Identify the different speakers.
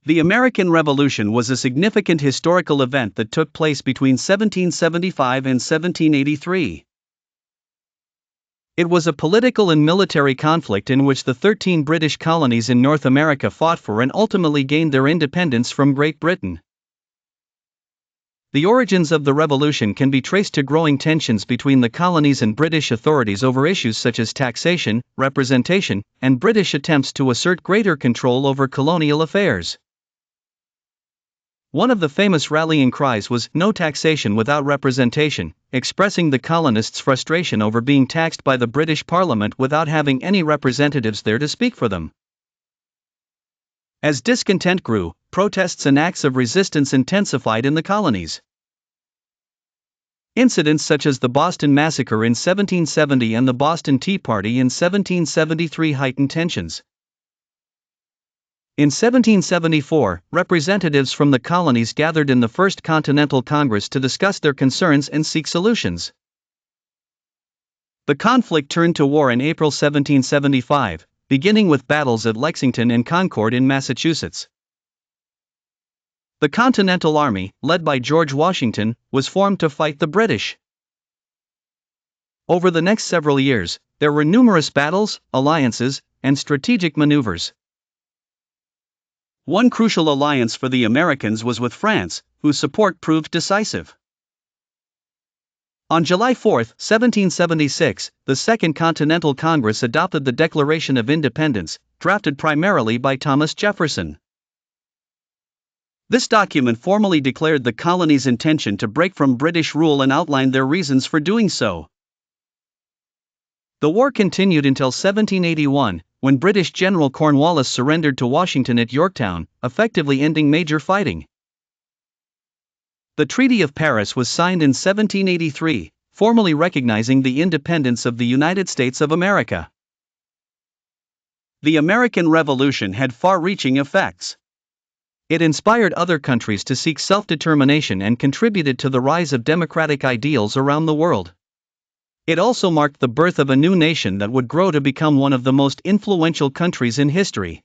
Speaker 1: The American Revolution was a significant historical event that took place between 1775 and 1783. It was a political and military conflict in which the 13 British colonies in North America fought for and ultimately gained their independence from Great Britain. The origins of the revolution can be traced to growing tensions between the colonies and British authorities over issues such as taxation, representation, and British attempts to assert greater control over colonial affairs. One of the famous rallying cries was "No taxation without representation," expressing the colonists' frustration over being taxed by the British Parliament without having any representatives there to speak for them. As discontent grew, protests and acts of resistance intensified in the colonies. Incidents such as the Boston Massacre in 1770 and the Boston Tea Party in 1773 heightened tensions. In 1774, representatives from the colonies gathered in the First Continental Congress to discuss their concerns and seek solutions. The conflict turned to war in April 1775, beginning with battles at Lexington and Concord in Massachusetts. The Continental Army, led by George Washington, was formed to fight the British. Over the next several years, there were numerous battles, alliances, and strategic maneuvers. One crucial alliance for the Americans was with France, whose support proved decisive. On July 4, 1776, the Second Continental Congress adopted the Declaration of Independence, drafted primarily by Thomas Jefferson. This document formally declared the colonies' intention to break from British rule and outlined their reasons for doing so. The war continued until 1781, when British General Cornwallis surrendered to Washington at Yorktown, effectively ending major fighting. The Treaty of Paris was signed in 1783, formally recognizing the independence of the United States of America. The American Revolution had far-reaching effects. It inspired other countries to seek self-determination and contributed to the rise of democratic ideals around the world. It also marked the birth of a new nation that would grow to become one of the most influential countries in history.